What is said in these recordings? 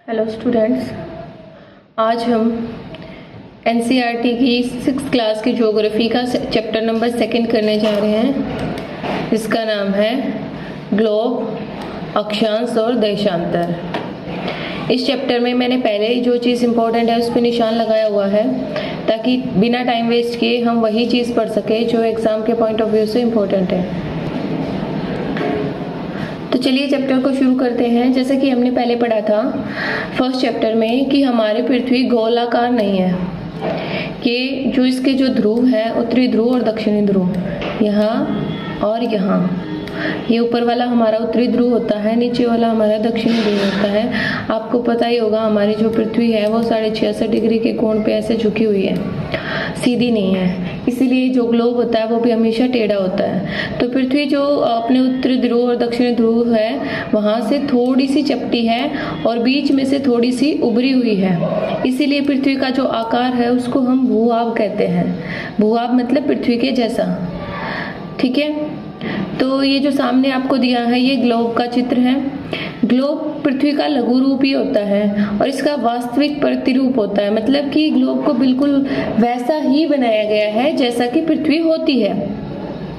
Hello students, आज हम NCERT की 6th क्लास की ज्योग्राफी का चैप्टर नंबर 2 करने जा रहे हैं, जिसका नाम है ग्लोब, अक्षांश और देशांतर। इस चैप्टर में मैंने पहले ही जो चीज़ इम्पोर्टेंट है उस पर निशान लगाया हुआ है, ताकि बिना टाइम वेस्ट किए हम वही चीज़ पढ़ सके जो एग्ज़ाम के पॉइंट ऑफ व्यू से इम्पोर्टेंट है। तो चलिए चैप्टर को शुरू करते हैं। जैसे कि हमने पहले पढ़ा था फर्स्ट चैप्टर में कि हमारी पृथ्वी गोलाकार नहीं है, कि जो इसके जो ध्रुव है, उत्तरी ध्रुव और दक्षिणी ध्रुव, यहाँ और यहाँ, ये ऊपर वाला हमारा उत्तरी ध्रुव होता है, नीचे वाला हमारा दक्षिणी ध्रुव होता है। आपको पता ही होगा हमारी जो पृथ्वी है वो 66.5 डिग्री के कोण पे ऐसे झुकी हुई है, सीधी नहीं है। इसीलिए जो ग्लोब होता है वो भी हमेशा टेढ़ा होता है। तो पृथ्वी जो अपने उत्तरी ध्रुव और दक्षिणी ध्रुव है वहाँ से थोड़ी सी चपटी है और बीच में से थोड़ी सी उभरी हुई है। इसीलिए पृथ्वी का जो आकार है उसको हम भूभाग कहते हैं। भूभाग मतलब पृथ्वी के जैसा, ठीक है। तो ये जो सामने आपको दिया है ये ग्लोब का चित्र है। ग्लोब पृथ्वी का लघु रूप ही होता है और इसका वास्तविक प्रतिरूप होता है, मतलब कि ग्लोब को बिल्कुल वैसा ही बनाया गया है जैसा कि पृथ्वी होती है।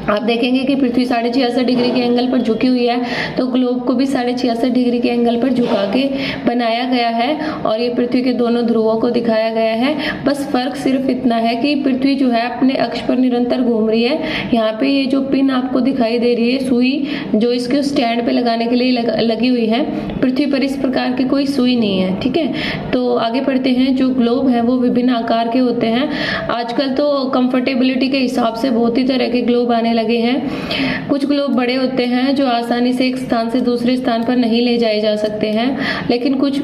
आप देखेंगे कि पृथ्वी 66.5 डिग्री के एंगल पर झुकी हुई है, तो ग्लोब को भी 66.5 डिग्री के एंगल पर झुका के बनाया गया है और ये पृथ्वी के दोनों ध्रुवों को दिखाया गया है। बस फर्क सिर्फ इतना है कि पृथ्वी जो है अपने अक्ष पर निरंतर घूम रही है। यहाँ पे ये जो पिन आपको दिखाई दे रही है, सुई जो इसके स्टैंड पे लगाने के लिए लगी हुई है, पृथ्वी पर इस प्रकार की कोई सुई नहीं है, ठीक है। तो आगे बढ़ते हैं। जो ग्लोब है वो विभिन्न आकार के होते हैं। आजकल तो कंफर्टेबिलिटी के हिसाब से बहुत ही तरह के ग्लोब आने लगे हैं। कुछ ग्लोब बड़े होते हैं जो आसानी से एक स्थान से दूसरे स्थान पर नहीं ले जाए जा सकते हैं, लेकिन कुछ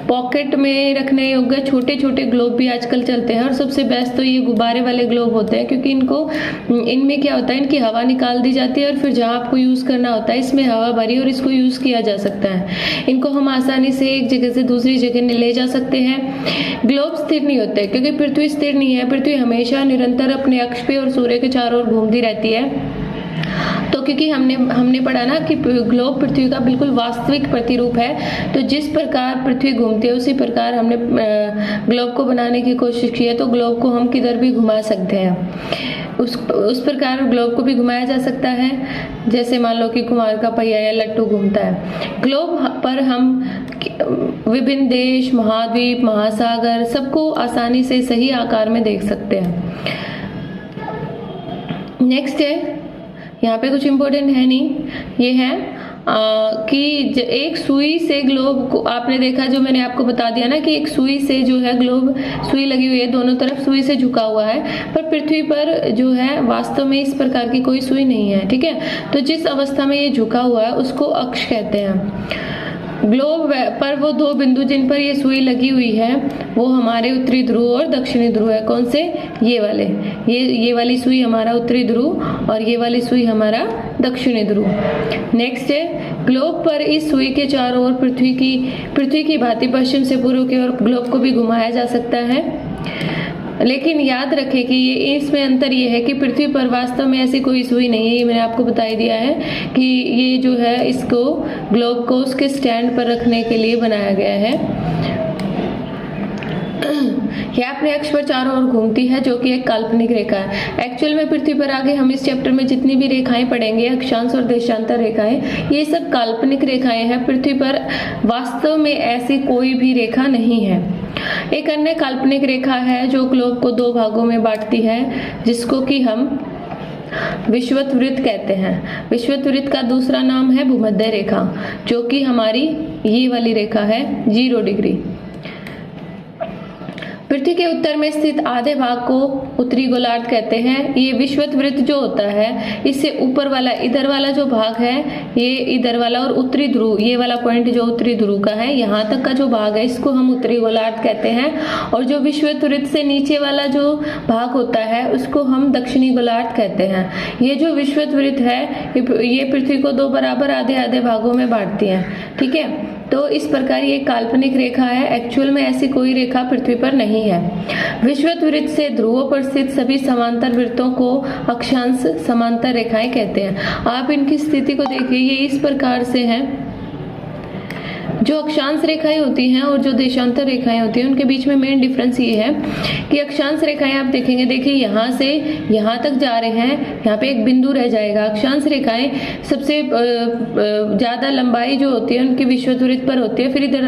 पॉकेट में रखने योग्य छोटे छोटे ग्लोब भी आजकल चलते हैं। और सबसे बेस्ट तो ये गुब्बारे वाले ग्लोब होते हैं, क्योंकि इनमें क्या होता है, इनकी हवा निकाल दी जाती है और फिर जहाँ आपको यूज करना होता है इसमें हवा भरी और इसको यूज किया जा सकता है। इनको हम आसानी से एक जगह से दूसरी जगह ले जा सकते हैं। ग्लोब स्थिर नहीं होते क्योंकि पृथ्वी स्थिर नहीं है। पृथ्वी हमेशा निरंतर अपने अक्ष पे और सूर्य के चारों ओर घूमती रहती है। तो क्योंकि हमने पढ़ा ना कि ग्लोब पृथ्वी का बिल्कुल वास्तविक प्रतिरूप है, तो जिस प्रकार पृथ्वी घूमती है उसी प्रकार हमने ग्लोब को बनाने की कोशिश की है। तो ग्लोब को हम किधर भी घुमा सकते हैं, उस प्रकार ग्लोब को भी घुमाया जा सकता है, जैसे मान लो कि कुमार का पहिया या लट्टू घूमता है। ग्लोब पर हम विभिन्न देश, महाद्वीप, महासागर सबको आसानी से सही आकार में देख सकते हैं। नेक्स्ट है, यहाँ पे कुछ इम्पोर्टेंट है नहीं, ये है कि एक सुई से ग्लोब को आपने देखा, जो मैंने आपको बता दिया ना कि एक सुई से जो है ग्लोब, सुई लगी हुई है, दोनों तरफ सुई से झुका हुआ है, पर पृथ्वी पर जो है वास्तव में इस प्रकार की कोई सुई नहीं है, ठीक है। तो जिस अवस्था में ये झुका हुआ है उसको अक्ष कहते हैं। ग्लोब पर वो दो बिंदु जिन पर ये सुई लगी हुई है वो हमारे उत्तरी ध्रुव और दक्षिणी ध्रुव है। कौन से? ये वाले, ये वाली सुई हमारा उत्तरी ध्रुव और ये वाली सुई हमारा दक्षिणी ध्रुव। नेक्स्ट है, ग्लोब पर इस सुई के चारों ओर पृथ्वी की भांति पश्चिम से पूर्व की ओर ग्लोब को भी घुमाया जा सकता है। लेकिन याद रखें कि ये इसमें अंतर ये है कि पृथ्वी पर वास्तव में ऐसी कोई सुई नहीं है। ये मैंने आपको बता ही दिया है कि ये जो है इसको ग्लोब को उसके स्टैंड पर रखने के लिए बनाया गया है। यह अपने अक्ष पर चारों ओर घूमती है, जो कि एक काल्पनिक रेखा है। एक्चुअल में पृथ्वी पर आगे हम इस चैप्टर में जितनी भी रेखाएं पढ़ेंगे, अक्षांश और देशांतर रेखाएं, ये सब काल्पनिक रेखाएं हैं। पृथ्वी पर वास्तव में ऐसी कोई भी रेखा नहीं है। एक अन्य काल्पनिक रेखा है जो ग्लोब को 2 भागों में बांटती है, जिसको कि हम विषुवत वृत्त कहते हैं। विषुवत वृत्त का दूसरा नाम है भूमध्य रेखा, जो कि हमारी ये वाली रेखा है 0 डिग्री। पृथ्वी के उत्तर में स्थित आधे भाग को उत्तरी गोलार्ध कहते हैं। ये विषुवत वृत्त जो होता है, इससे ऊपर वाला इधर वाला जो भाग है, ये इधर वाला, और उत्तरी ध्रुव, ये वाला पॉइंट जो उत्तरी ध्रुव का है, यहाँ तक का जो भाग है इसको हम उत्तरी गोलार्ध कहते हैं। और जो विषुवत वृत्त से नीचे वाला जो भाग होता है उसको हम दक्षिणी गोलार्ध कहते हैं। ये जो विषुवत वृत्त है ये पृथ्वी को 2 बराबर आधे आधे भागों में बांटती है, ठीक है। तो इस प्रकार ये काल्पनिक रेखा है। एक्चुअल में ऐसी कोई रेखा पृथ्वी पर नहीं है। विषुवत वृत्त से ध्रुवों पर स्थित सभी समांतर वृत्तों को अक्षांश समांतर रेखाएं कहते हैं। आप इनकी स्थिति को देखिए, ये इस प्रकार से है। जो अक्षांश रेखाएं होती हैं और जो देशांतर रेखाएं होती हैं उनके बीच में मेन डिफरेंस ये है कि अक्षांश रेखाएं आप देखेंगे, देखिए यहाँ से यहाँ तक जा रहे हैं, यहाँ पे एक बिंदु रह जाएगा। अक्षांश रेखाएं सबसे ज़्यादा लंबाई जो होती है उनकी विषुवत पर होती है, फिर इधर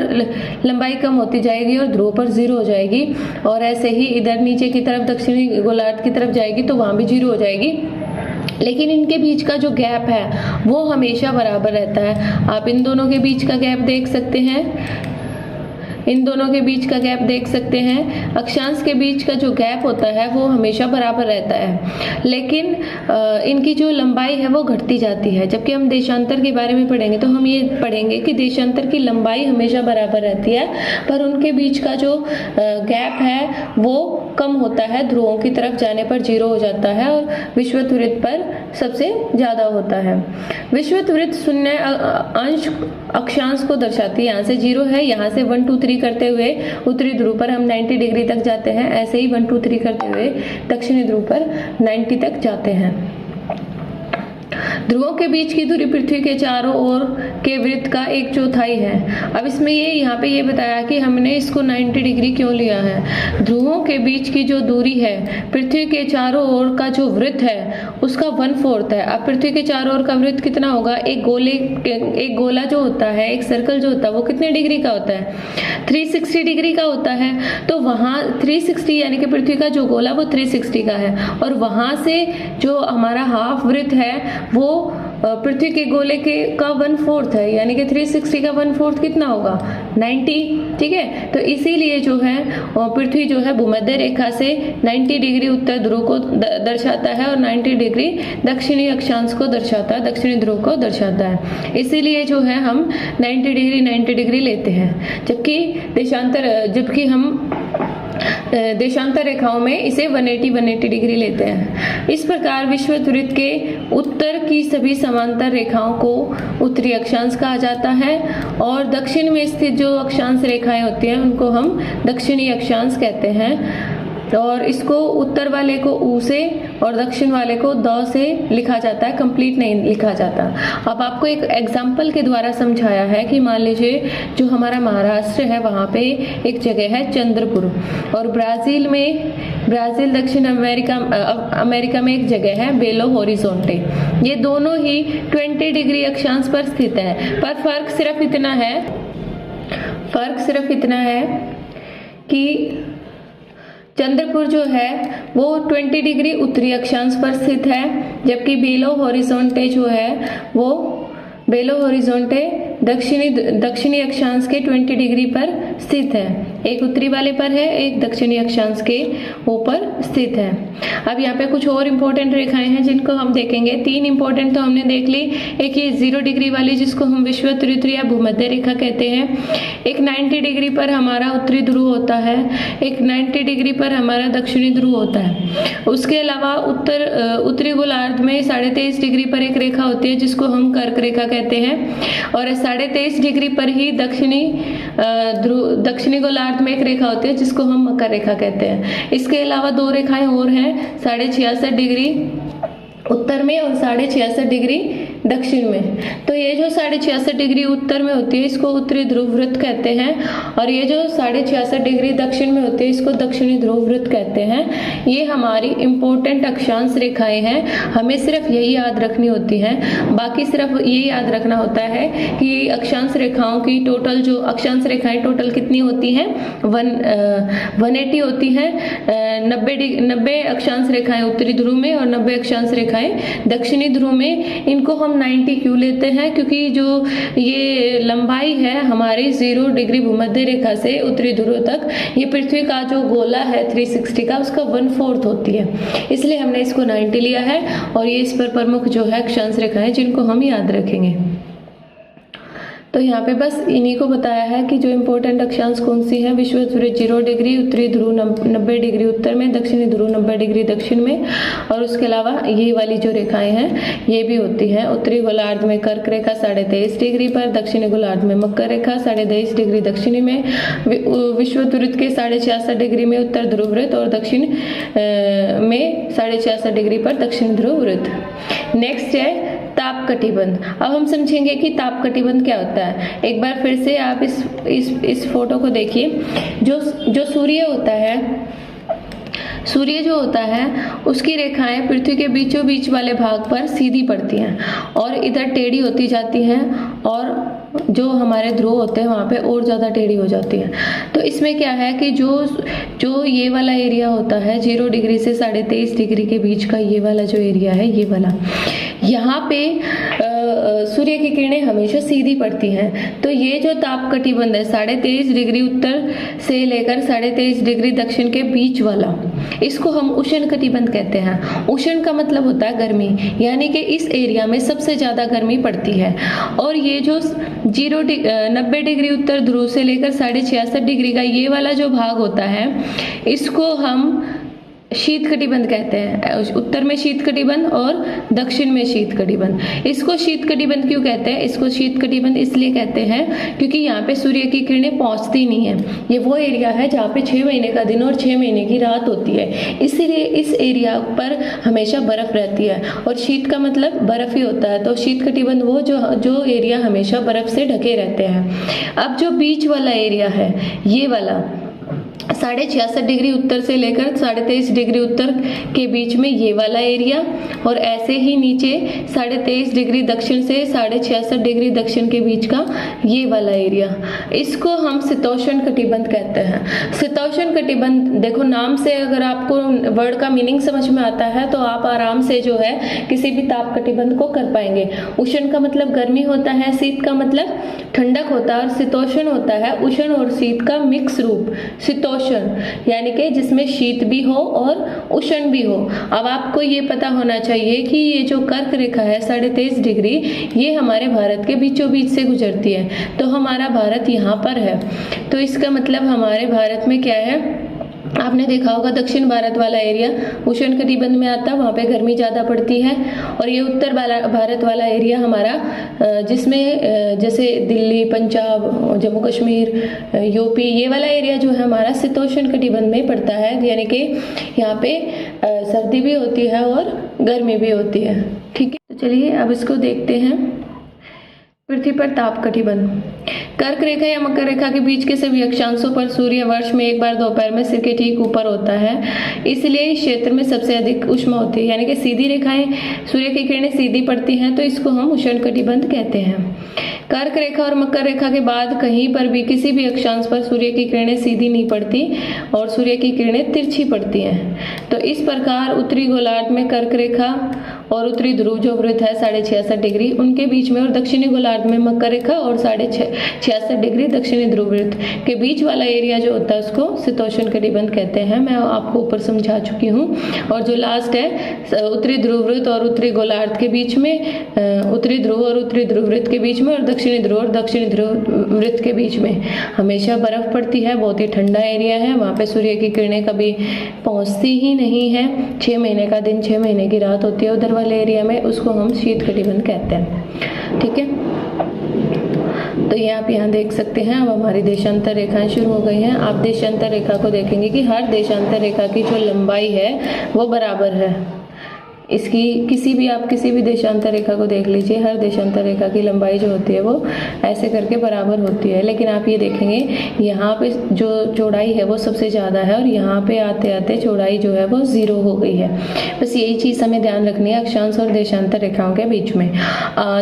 लंबाई कम होती जाएगी और ध्रुव पर 0 हो जाएगी, और ऐसे ही इधर नीचे की तरफ दक्षिणी गोलार्ध की तरफ जाएगी तो वहाँ भी 0 हो जाएगी। लेकिन इनके बीच का जो गैप है वो हमेशा बराबर रहता है। आप इन दोनों के बीच का गैप देख सकते हैं, इन दोनों के बीच का गैप देख सकते हैं। अक्षांश के बीच का जो गैप होता है वो हमेशा बराबर रहता है, लेकिन इनकी जो लंबाई है वो घटती जाती है। जबकि हम देशांतर के बारे में पढ़ेंगे तो हम ये पढ़ेंगे कि देशांतर की लंबाई हमेशा बराबर रहती है, पर उनके बीच का जो गैप है वो कम होता है, ध्रुवों की तरफ जाने पर 0 हो जाता है और विषुवत वृत्त पर सबसे ज़्यादा होता है। विषुवत वृत्त शून्य अंश अक्षांश को दर्शाती है। यहाँ से 0 है, यहाँ से 1 2 3 करते हुए उत्तरी ध्रुव पर हम 90 डिग्री तक जाते हैं, ऐसे ही 1 2 3 करते हुए दक्षिणी ध्रुव पर 90 तक जाते हैं। ध्रुवों के बीच की दूरी पृथ्वी के चारों ओर के वृत्त का 1/4 है। अब इसमें ये पे बताया कि हमने इसको 90 डिग्री क्यों लिया है। ध्रुवों के बीच की जो दूरी है पृथ्वी के चारों ओर का जो वृत्त है उसका 1/4 है। अब पृथ्वी के चारों ओर का वृत्त कितना होगा, एक गोला जो होता है, एक सर्कल जो होता है वो कितने डिग्री का होता है, 360 डिग्री का होता है। तो वहाँ 360 यानी कि पृथ्वी का जो गोला वो 360 का है, और वहां से जो हमारा हाफ वृत्त है वो पृथ्वी के गोले का 1/4 है, यानी कि 360 का 1/4 कितना होगा, 90। ठीक है, तो इसीलिए जो है पृथ्वी जो है भूमध्य रेखा से 90 डिग्री उत्तर ध्रुव को दर्शाता है और 90 डिग्री दक्षिणी अक्षांश को दर्शाता है, दक्षिणी ध्रुव को दर्शाता है। इसीलिए जो है हम 90 डिग्री लेते हैं, जबकि हम देशांतर रेखाओं में इसे 180 डिग्री लेते हैं। इस प्रकार विषुवत वृत्त के उत्तर की सभी समांतर रेखाओं को उत्तरी अक्षांश कहा जाता है, और दक्षिण में स्थित जो अक्षांश रेखाएं होती हैं उनको हम दक्षिणी अक्षांश कहते हैं। और इसको उत्तर वाले को ऊ से और दक्षिण वाले को द से लिखा जाता है, कंप्लीट नहीं लिखा जाता। अब आपको एक एग्जाम्पल के द्वारा समझाया है कि मान लीजिए जो हमारा महाराष्ट्र है वहाँ पे एक जगह है चंद्रपुर, और ब्राजील दक्षिण अमेरिका में एक जगह है बेलो होरिजोंटे। ये दोनों ही 20 डिग्री अक्षांश पर स्थित है, पर फर्क सिर्फ इतना है कि चंद्रपुर जो है वो 20 डिग्री उत्तरी अक्षांश पर स्थित है, जबकि बेलो होरिजोंटे जो है वो दक्षिणी अक्षांश के 20 डिग्री पर स्थित है। एक उत्तरी वाले पर है, एक दक्षिणी अक्षांश के ऊपर स्थित है। अब यहाँ पे कुछ और इम्पोर्टेंट रेखाएं हैं जिनको हम देखेंगे। 3 इम्पोर्टेंट तो हमने देख ली। एक ये 0 डिग्री वाली जिसको हम विषुवत वृत्त या भूमध्य रेखा कहते हैं, एक 90 डिग्री पर हमारा उत्तरी ध्रुव होता है, एक 90 डिग्री पर हमारा दक्षिणी ध्रुव होता है। उसके अलावा उत्तरी गोलार्ध में 23.5 डिग्री पर एक रेखा होती है जिसको हम कर्क रेखा कहते हैं, और 23.5 डिग्री पर ही दक्षिणी गोलार्ध में एक रेखा होती है जिसको हम मकर रेखा कहते हैं। इसके अलावा 2 रेखाएं और हैं, 66.5 डिग्री उत्तर में और 66.5 डिग्री दक्षिण में। तो ये जो 66.5 डिग्री उत्तर में होती है इसको उत्तरी ध्रुव वृत्त कहते हैं, और ये जो 66.5 डिग्री दक्षिण में होती है इसको दक्षिणी ध्रुव वृत्त कहते हैं। ये हमारी इंपॉर्टेंट अक्षांश रेखाएं हैं, हमें सिर्फ यही याद रखनी होती हैं। बाकी सिर्फ ये याद रखना होता है कि अक्षांश रेखाओं की टोटल जो अक्षांश रेखाएं टोटल कितनी होती हैं, 180 होती हैं। 90 अक्षांश रेखाएं उत्तरी ध्रुव में और 90 अक्षांश रेखाएं दक्षिणी ध्रुव में। इनको हम 90 क्यों लेते हैं, क्योंकि जो ये लंबाई है हमारी 0 डिग्री भूमध्य रेखा से उत्तरी ध्रुव तक, ये पृथ्वी का जो गोला है 360 का उसका 1/4 होती है, इसलिए हमने इसको 90 लिया है। और ये इस पर प्रमुख जो है अक्षांश रेखाएं जिनको हम याद रखेंगे। तो यहाँ पे बस इन्हीं को बताया है कि जो इम्पोर्टेंट अक्षांश कौन सी है। विषुवत वृत्त 0 डिग्री, उत्तरी ध्रुव 90 डिग्री उत्तर में, दक्षिणी ध्रुव 90 डिग्री दक्षिण में, और उसके अलावा ये वाली जो रेखाएं हैं ये भी होती हैं। उत्तरी गोलार्ध में कर्क रेखा 23.5 डिग्री पर, दक्षिणी गोलार्ध में मकर रेखा 23.5 डिग्री दक्षिणी में, विषुवत वृत्त के 66.5 डिग्री में उत्तर ध्रुव वृत्त, और दक्षिण में 66.5 डिग्री पर दक्षिण ध्रुव वृत्त। नेक्स्ट है ताप कटिबंध। अब हम समझेंगे कि ताप कटिबंध क्या होता है। एक बार फिर से आप इस फोटो को देखिए। जो सूर्य होता है, सूर्य जो होता है उसकी रेखाएं पृथ्वी के बीचों बीच वाले भाग पर सीधी पड़ती हैं और इधर टेढ़ी होती जाती हैं, और जो हमारे ध्रुव होते हैं वहाँ पे और ज़्यादा टेढ़ी हो जाती हैं। तो इसमें क्या है कि जो ये वाला एरिया होता है 0 डिग्री से 23.5 डिग्री के बीच का, ये वाला जो एरिया है, ये वाला, यहाँ पे सूर्य की किरणें हमेशा सीधी पड़ती हैं। तो ये जो ताप कटिबंध है 23.5 डिग्री उत्तर से लेकर 23.5 डिग्री दक्षिण के बीच वाला, इसको हम उष्ण कटिबंध कहते हैं। उष्ण का मतलब होता है गर्मी, यानी कि इस एरिया में सबसे ज्यादा गर्मी पड़ती है। और ये जो 90 डिग्री उत्तर ध्रुव से लेकर 66.5 डिग्री का ये वाला जो भाग होता है, इसको हम शीत कटिबंध कहते हैं। उत्तर में शीत कटिबंध और दक्षिण में शीत कटिबंध। इसको शीत कटिबंध क्यों कहते हैं? इसको शीत कटिबंध इसलिए कहते हैं क्योंकि यहाँ पे सूर्य की किरणें पहुंचती नहीं है। ये वो एरिया है जहाँ पे 6 महीने का दिन और 6 महीने की रात होती है, इसीलिए इस एरिया पर हमेशा बर्फ रहती है। और शीत का मतलब बर्फ ही होता है, तो शीत कटिबंध वो जो एरिया हमेशा बर्फ से ढके रहते हैं। अब जो बीच वाला एरिया है, ये वाला 66.5 डिग्री उत्तर से लेकर 23.5 डिग्री उत्तर के बीच में ये वाला एरिया, और ऐसे ही नीचे 23.5 डिग्री दक्षिण से 66.5 डिग्री दक्षिण के बीच का ये वाला एरिया, इसको हम शीतोष्ण कटिबंध कहते हैं। शीतोष्ण कटिबंध, देखो नाम से अगर आपको वर्ड का मीनिंग समझ में आता है तो आप आराम से जो है किसी भी ताप कटिबंध को कर पाएंगे। उष्ण का मतलब गर्मी होता है, शीत का मतलब ठंडक होता है, और शीतोष्ण होता है उष्ण और शीत का मिक्स रूप शीतोष्ण, यानी कि जिसमें शीत भी हो और उष्ण भी हो। अब आपको ये पता होना चाहिए कि ये जो कर्क रेखा है 23.5 डिग्री, ये हमारे भारत के बीचों बीच से गुजरती है, तो हमारा भारत यहाँ पर है। तो इसका मतलब हमारे भारत में क्या है, आपने देखा होगा दक्षिण भारत वाला एरिया उष्ण कटिबंध में आता है, वहाँ पे गर्मी ज़्यादा पड़ती है। और ये उत्तर भारत वाला एरिया हमारा, जिसमें जैसे दिल्ली, पंजाब, जम्मू कश्मीर, यूपी, ये वाला एरिया जो है हमारा शीतोष्ण कटिबंध में पड़ता है, यानी कि यहाँ पे सर्दी भी होती है और गर्मी भी होती है। ठीक है, तो चलिए अब इसको देखते हैं। पृथ्वी पर ताप कटिबंध। कर्क रेखा या मकर रेखा के बीच के सभी अक्षांशों पर सूर्य वर्ष में एक बार दोपहर में सिर के ठीक ऊपर होता है, इसलिए इस क्षेत्र में सबसे अधिक ऊष्मा होती है। यानी कि सीधी रेखाएं, सूर्य की किरणें सीधी पड़ती हैं, तो इसको हम उष्ण कटिबंध कहते हैं। कर्क रेखा और मकर रेखा के बाद कहीं पर भी किसी भी अक्षांश पर सूर्य की किरणें सीधी नहीं पड़ती और सूर्य की किरणें तिरछी पड़ती हैं। तो इस प्रकार उत्तरी गोलार्ध में कर्क रेखा और उत्तरी ध्रुव जो वृत्त है 66.5 डिग्री उनके बीच में, और दक्षिणी गोलार्ध में मकर रेखा और 66.5 डिग्री दक्षिणी ध्रुव वृत्त के बीच वाला एरिया जो होता है उसको शीतोष्ण कटिबंध कहते हैं। मैं आपको ऊपर समझा चुकी हूँ। और जो लास्ट है उत्तरी ध्रुव वृत्त और उत्तरी गोलार्ध के बीच में, उत्तरी ध्रुव और उत्तरी ध्रुव वृत्त के बीच में, और दक्षिणी ध्रुव और दक्षिणी ध्रुव वृत्त के बीच में हमेशा बर्फ पड़ती है। बहुत ही ठंडा एरिया है, वहाँ पे सूर्य की किरणें कभी पहुँचती ही नहीं है। 6 महीने का दिन 6 महीने की रात होती है उधर वाले एरिया में, उसको हम शीत कटिबंध कहते हैं। ठीक है, तो ये आप यहाँ देख सकते हैं। अब हमारी देशांतर रेखाएं शुरू हो गई हैं। आप देशांतर रेखा को देखेंगे कि हर देशांतर रेखा की जो लंबाई है वो बराबर है। इसकी किसी भी देशांतर रेखा को देख लीजिए, हर देशांतर रेखा की लंबाई जो होती है वो ऐसे करके बराबर होती है। लेकिन आप ये देखेंगे यहाँ पे जो चौड़ाई है वो सबसे ज़्यादा है, और यहाँ पे आते आते चौड़ाई जो है वो 0 हो गई है। बस यही चीज़ हमें ध्यान रखनी है अक्षांश और देशांतर रेखाओं के बीच में।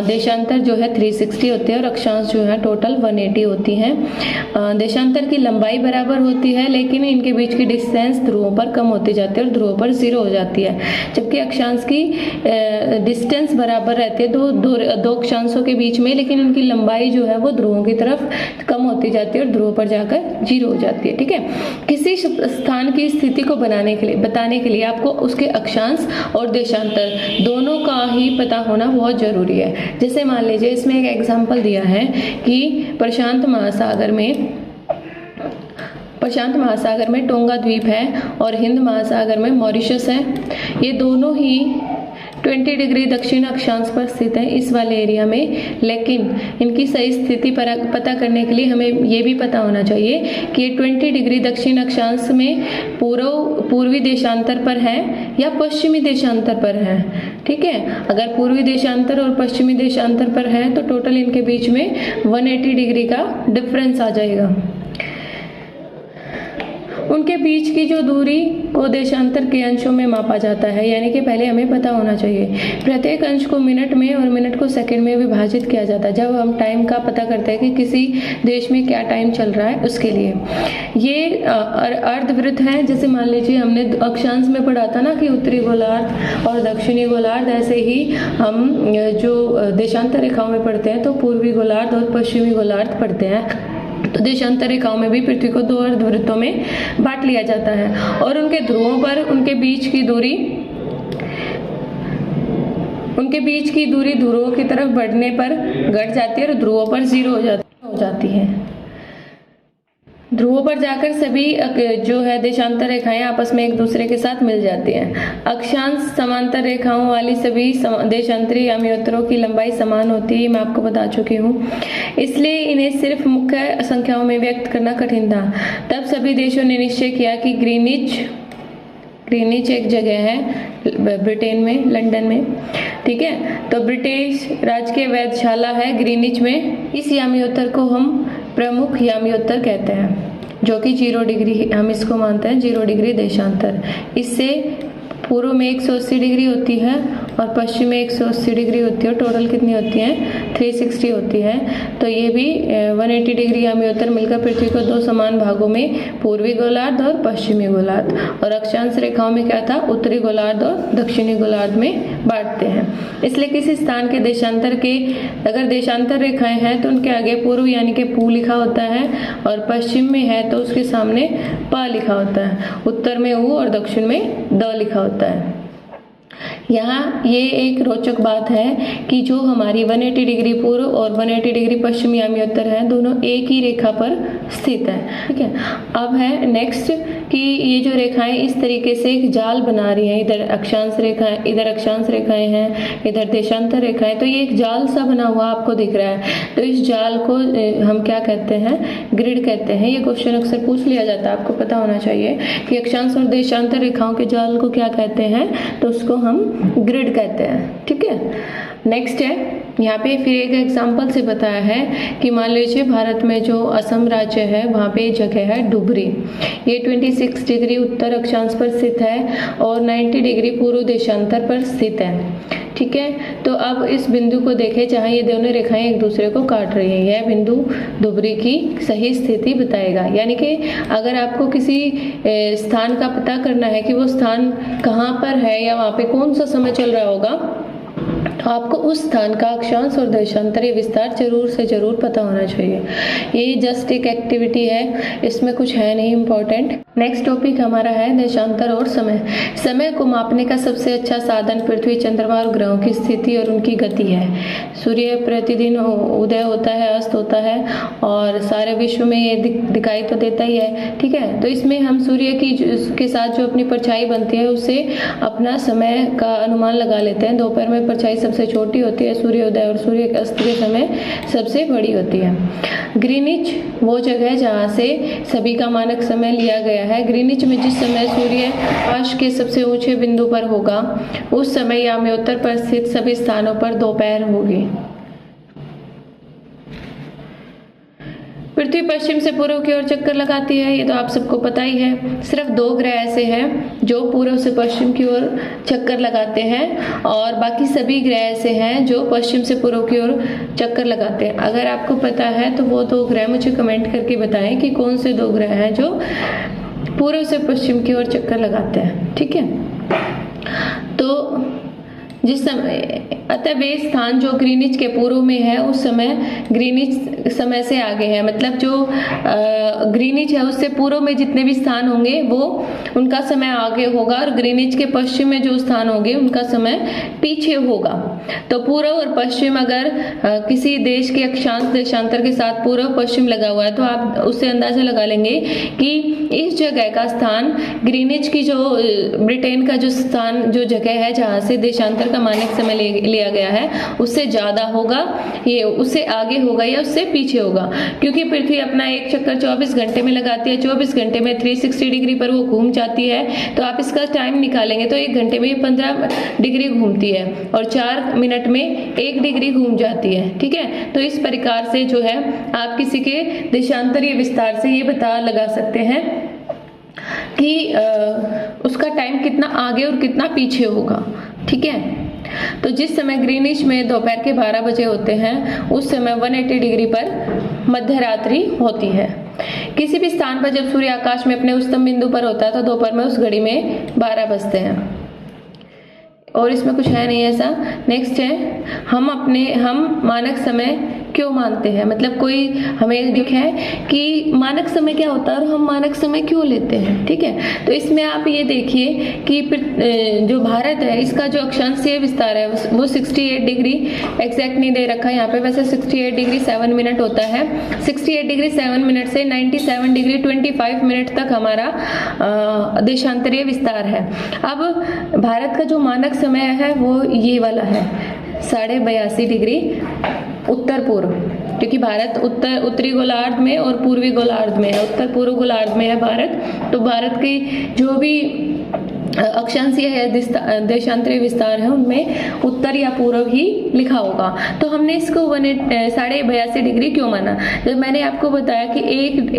देशांतर जो है 360 होते हैं और अक्षांश जो है टोटल 180 होती हैं। देशांतर की लंबाई बराबर होती है, लेकिन इनके बीच की डिस्टेंस ध्रुवों पर कम होती जाती है और ध्रुवों पर 0 हो जाती है। जबकि अक्षांश की डिस्टेंस बराबर रहती है दो अक्षांशों के बीच में, लेकिन उनकी लंबाई जो है वो ध्रुवों की तरफ कम होती जाती है और ध्रुवों पर जाकर 0 हो जाती है। ठीक है, किसी स्थान की स्थिति को बताने के लिए आपको उसके अक्षांश और देशांतर दोनों का ही पता होना बहुत जरूरी है। जैसे मान लीजिए इसमें एक एग्जाम्पल दिया है कि प्रशांत महासागर में टोंगा द्वीप है और हिंद महासागर में मॉरिशस है। ये दोनों ही 20 डिग्री दक्षिण अक्षांश पर स्थित है इस वाले एरिया में, लेकिन इनकी सही स्थिति पर पता करने के लिए हमें ये भी पता होना चाहिए कि ये 20 डिग्री दक्षिण अक्षांश में पूर्वी देशांतर पर है या पश्चिमी देशांतर पर है। ठीक है। अगर पूर्वी देशांतर और पश्चिमी देशांतर पर है तो टोटल इनके बीच में 180 डिग्री का डिफरेंस आ जाएगा। उनके बीच की जो दूरी को देशांतर के अंशों में मापा जाता है, यानी कि पहले हमें पता होना चाहिए प्रत्येक अंश को मिनट में और मिनट को सेकंड में विभाजित किया जाता है जब हम टाइम का पता करते हैं कि किसी देश में क्या टाइम चल रहा है उसके लिए। ये अर्धवृत्त हैं, जैसे मान लीजिए हमने अक्षांश में पढ़ा था ना कि उत्तरी गोलार्ध और दक्षिणी गोलार्ध, ऐसे ही हम जो देशांतर रेखाओं में पढ़ते हैं तो पूर्वी गोलार्ध और पश्चिमी गोलार्ध पढ़ते हैं। तो देशांतर रेखाओं में भी पृथ्वी को 2 अर्धवृत्तों में बांट लिया जाता है और उनके ध्रुवों पर उनके बीच की दूरी ध्रुवों की तरफ बढ़ने पर घट जाती है और ध्रुवों पर 0 हो जाती है। ध्रुवों पर जाकर सभी जो है देशांतर रेखाएं आपस में एक दूसरे के साथ मिल जाती हैं। अक्षांश समांतर रेखाओं वाली सभी देशांतरी यामियोत्तरों की लंबाई समान होती है, मैं आपको बता चुकी हूँ, इसलिए इन्हें सिर्फ मुख्य संख्याओं में व्यक्त करना कठिन था। तब सभी देशों ने निश्चय किया कि ग्रीनिच एक जगह है ब्रिटेन में, लंदन में, ठीक है। तो ब्रिटिश राजकीय वेधशाला है ग्रीनिच में। इस यामियोत्तर को हम प्रमुख यामियोत्तर कहते हैं, जो कि 0 डिग्री, हम इसको मानते हैं 0 डिग्री देशांतर। इससे पूर्व में 180 डिग्री होती है और पश्चिम में 180 डिग्री होती है। टोटल कितनी होती है? 360 होती है। तो ये भी 180 डिग्री यामियोत्तर मिलकर पृथ्वी को 2 समान भागों में पूर्वी गोलार्ध और पश्चिमी गोलार्ध, और अक्षांश रेखाओं में क्या था? उत्तरी गोलार्ध और दक्षिणी गोलार्ध में बांटते हैं। इसलिए किसी स्थान के देशांतर के अगर देशांतर रेखाएं हैं तो उनके आगे पूर्व यानी कि पू लिखा होता है, और पश्चिम में है तो उसके सामने प लिखा होता है, उत्तर में उ और दक्षिण में द लिखा होता है। यहाँ ये एक रोचक बात है कि जो हमारी 180 डिग्री पूर्व और 180 डिग्री पश्चिमी यामियोत्तर है, दोनों एक ही रेखा पर स्थित है, ठीक है। अब है नेक्स्ट कि ये जो रेखाएं इस तरीके से एक जाल बना रही हैं, इधर अक्षांश रेखाएं हैं, इधर देशांतर रेखाएं, तो ये एक जाल सा बना हुआ आपको दिख रहा है। तो इस जाल को हम क्या कहते हैं? ग्रिड कहते हैं। ये क्वेश्चन अक्सर पूछ लिया जाता है, आपको पता होना चाहिए कि अक्षांश और देशांतर रेखाओं के जाल को क्या कहते हैं, तो उसको हम ग्रिड कहते हैं, ठीक है। नेक्स्ट है, यहाँ पे फिर एक एग्जांपल से बताया है कि मान लीजिए भारत में जो असम राज्य है वहाँ पे जगह है डुबरी। ये 26 डिग्री उत्तर अक्षांश पर स्थित है और 90 डिग्री पूर्व देशांतर पर स्थित है, ठीक है। तो अब इस बिंदु को देखें जहाँ ये दोनों रेखाएं एक दूसरे को काट रही हैं, यह बिंदु डुबरी की सही स्थिति बताएगा। यानी कि अगर आपको किसी स्थान का पता करना है कि वो स्थान कहाँ पर है या वहाँ पे कौन सा समय चल रहा होगा, तो आपको उस स्थान का अक्षांश और देशांतरीय विस्तार जरूर से जरूर पता होना चाहिए। ये जस्ट एक एक्टिविटी है, इसमें कुछ है नहीं इम्पोर्टेंट। नेक्स्ट टॉपिक हमारा है देशांतर और समय। समय को मापने का सबसे अच्छा साधन पृथ्वी, चंद्रमा और ग्रहों की स्थिति और उनकी गति है। सूर्य प्रतिदिन उदय होता है, अस्त होता है, और सारे विश्व में ये दिखाई तो देता ही है, ठीक है। तो इसमें हम सूर्य की के साथ जो अपनी परछाई बनती है उससे अपना समय का अनुमान लगा लेते हैं। दोपहर में परछाई सबसे छोटी होती है, सूर्योदय और सूर्य अस्त के समय सबसे बड़ी होती है। ग्रीनिच वो जगह है जहाँ से सभी का मानक समय लिया गया है। ग्रीनिच में जिस समय सूर्य आकाश के सबसे ऊंचे बिंदु पर होगा उस समय यामियोत्तर पर स्थित सभी स्थानों पर दोपहर होगी। पृथ्वी पश्चिम से पूर्व की ओर चक्कर लगाती है, ये तो आप सबको पता ही है। सिर्फ 2 ग्रह ऐसे हैं जो पूर्व से पश्चिम की ओर चक्कर लगाते हैं, और बाकी सभी ग्रह ऐसे हैं जो पश्चिम से पूर्व की ओर चक्कर लगाते हैं। अगर आपको पता है तो वो 2 ग्रह मुझे कमेंट करके बताएं कि कौन से 2 ग्रह हैं जो पूर्व से पश्चिम की ओर चक्कर लगाते हैं, ठीक है। तो जिस समय अतः वे स्थान जो ग्रीनिच के पूर्व में है उस समय ग्रीनिच समय से आगे है, मतलब जो ग्रीनिच है उससे पूर्व में जितने भी स्थान होंगे वो उनका समय आगे होगा, और ग्रीनिच के पश्चिम में जो स्थान होंगे उनका समय पीछे होगा। तो पूर्व और पश्चिम अगर किसी देश के अक्षांश देशांतर के साथ पूर्व पश्चिम लगा हुआ है तो आप उससे अंदाजा लगा लेंगे कि इस जगह का स्थान ग्रीनिच की जो ब्रिटेन का जो स्थान जो जगह है जहाँ से देशांतर का मानक समय लिया गया है उससे ज़्यादा होगा, ये उससे आगे होगा या उससे पीछे होगा। क्योंकि पृथ्वी अपना एक चक्कर 24 घंटे में लगाती है, 24 घंटे में 360 डिग्री पर वो घूम जाती है, तो आप इसका टाइम निकालेंगे तो 1 घंटे में 15 डिग्री घूमती है और 4 मिनट में 1 डिग्री घूम जाती है। ठीक है, तो इस प्रकार से जो है आप किसी के देशांतरीय विस्तार से ये पता लगा सकते हैं कि उसका टाइम कितना आगे और कितना पीछे होगा। ठीक है, तो जिस समय ग्रीनिच में दोपहर के 12 बजे होते हैं उस समय 180 डिग्री पर मध्य रात्रि होती है। किसी भी स्थान पर जब सूर्य आकाश में अपने उच्चतम बिंदु पर होता है तो दोपहर में उस घड़ी में 12 बजते हैं और इसमें कुछ है नहीं ऐसा। नेक्स्ट है, हम मानक समय क्यों मानते हैं, मतलब कोई हमें दिखा है कि मानक समय क्या होता है और हम मानक समय क्यों लेते हैं। ठीक है, तो इसमें आप ये देखिए कि जो भारत है इसका जो अक्षांशीय विस्तार है वो 68 डिग्री एग्जैक्ट नहीं दे रखा है यहाँ पे, वैसे 68 डिग्री 7 मिनट होता है। 68 डिग्री 7 मिनट से 97 डिग्री 25 मिनट तक हमारा देशांतरीय विस्तार है। अब भारत का जो मानक समय है वो ये वाला है 82.5 डिग्री उत्तर पूर्व, क्योंकि भारत उत्तरी गोलार्ध में और पूर्वी गोलार्ध में है, उत्तर पूर्व गोलार्ध में है भारत। तो भारत की जो भी अक्षांशीय है देशांतरीय विस्तार है उनमें उत्तर या पूर्व ही लिखा होगा। तो हमने इसको 82.5 डिग्री क्यों माना, जब मैंने आपको बताया कि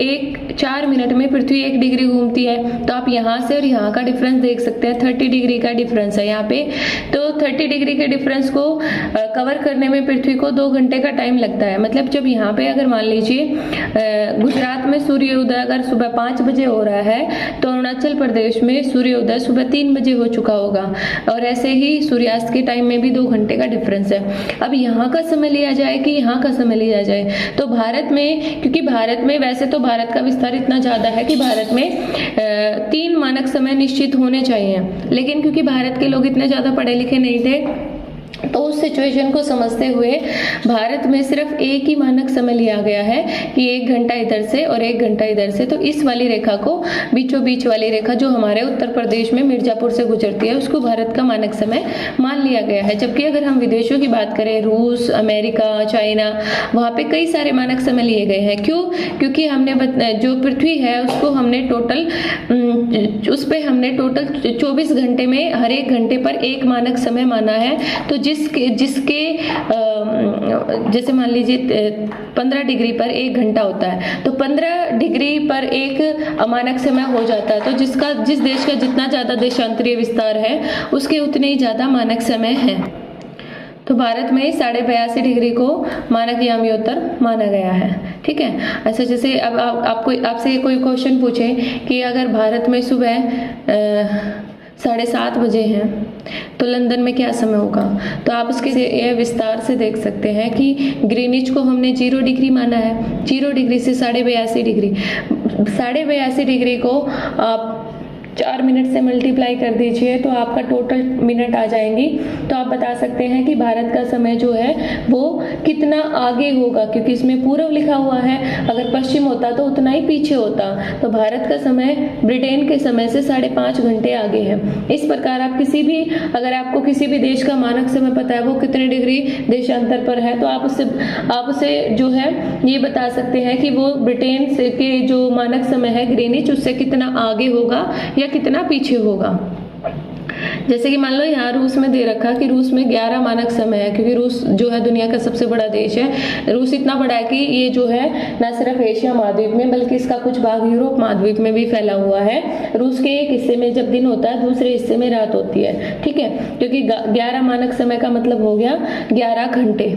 एक 4 मिनट में पृथ्वी 1 डिग्री घूमती है, तो आप यहाँ से और यहाँ का डिफरेंस देख सकते हैं। 30 डिग्री का डिफरेंस है यहाँ पे, तो 30 डिग्री के डिफरेंस को कवर करने में पृथ्वी को 2 घंटे का टाइम लगता है। मतलब जब यहाँ पे अगर मान लीजिए गुजरात में सूर्योदय अगर सुबह 5 बजे हो रहा है तो अरुणाचल प्रदेश में सूर्योदय सुबह 3 बजे हो चुका होगा, और ऐसे ही सूर्यास्त के टाइम में भी 2 घंटे का डिफरेंस है। अब यहाँ का समय लिया जाए कि यहाँ का समय लिया जाए, तो भारत में, क्योंकि भारत में वैसे तो भारत का विस्तार इतना ज़्यादा है कि भारत में 3 मानक समय निश्चित होने चाहिए, लेकिन क्योंकि भारत के लोग इतने ज़्यादा पढ़े लिखे नहीं थे तो उस सिचुएशन को समझते हुए भारत में सिर्फ एक ही मानक समय लिया गया है कि 1 घंटा इधर से और 1 घंटा इधर से। तो इस वाली रेखा को, बीचों बीच वाली रेखा जो हमारे उत्तर प्रदेश में मिर्जापुर से गुजरती है, उसको भारत का मानक समय मान लिया गया है। जबकि अगर हम विदेशों की बात करें, रूस, अमेरिका, चाइना, वहाँ पे कई सारे मानक समय लिए गए हैं। क्यों? क्योंकि हमने जो पृथ्वी है उसको हमने टोटल 24 घंटे में हर 1 घंटे पर 1 मानक समय माना है। तो जिसके जैसे मान लीजिए 15 डिग्री पर 1 घंटा होता है, तो 15 डिग्री पर 1 अमानक समय हो जाता है। तो जिस देश का जितना ज़्यादा देशांतरीय विस्तार है उसके उतने ही ज़्यादा मानक समय हैं। तो भारत में 82.5 डिग्री को मानक याम्योत्तर माना गया है। ठीक है, ऐसा जैसे अब आपसे कोई क्वेश्चन पूछे कि अगर भारत में सुबह 7:30 बजे हैं तो लंदन में क्या समय होगा, तो आप उसके यह विस्तार से देख सकते हैं कि ग्रीनिच को हमने 0 डिग्री माना है। 0 डिग्री से 82.5 डिग्री को आप 4 मिनट से मल्टीप्लाई कर दीजिए तो आपका टोटल मिनट आ जाएंगी। तो आप बता सकते हैं कि भारत का समय जो है वो कितना आगे होगा, क्योंकि इसमें पूर्व लिखा हुआ है, अगर पश्चिम होता तो उतना ही पीछे होता। तो भारत का समय ब्रिटेन के समय से 5.5 घंटे आगे है। इस प्रकार आप अगर आपको किसी भी देश का मानक समय पता है वो कितने डिग्री देशांतर पर है, तो आप उसे जो है ये बता सकते हैं कि वो ब्रिटेन से के जो मानक समय है ग्रीनिच उससे कितना आगे होगा या कितना पीछे होगा। जैसे कि मान लो यहाँ रूस में दे रखा कि रूस में 11 मानक समय है, क्योंकि रूस जो है दुनिया का सबसे बड़ा देश है। रूस इतना बड़ा है कि ये जो है न सिर्फ एशिया महाद्वीप में बल्कि इसका कुछ भाग यूरोप महाद्वीप में भी फैला हुआ है। रूस के एक हिस्से में जब दिन होता है दूसरे हिस्से में रात होती है। ठीक है, क्योंकि 11 मानक समय का मतलब हो गया 11 घंटे।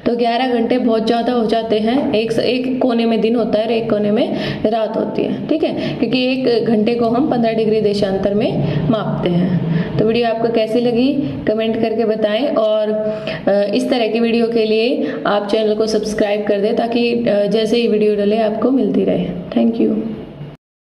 तो 11 घंटे बहुत ज़्यादा हो जाते हैं। एक कोने में दिन होता है और एक कोने में रात होती है। ठीक है, क्योंकि 1 घंटे को हम 15 डिग्री देशांतर में मापते हैं। तो वीडियो आपको कैसी लगी कमेंट करके बताएं, और इस तरह की वीडियो के लिए आप चैनल को सब्सक्राइब कर दें ताकि जैसे ही वीडियो डले आपको मिलती रहे। Thank you.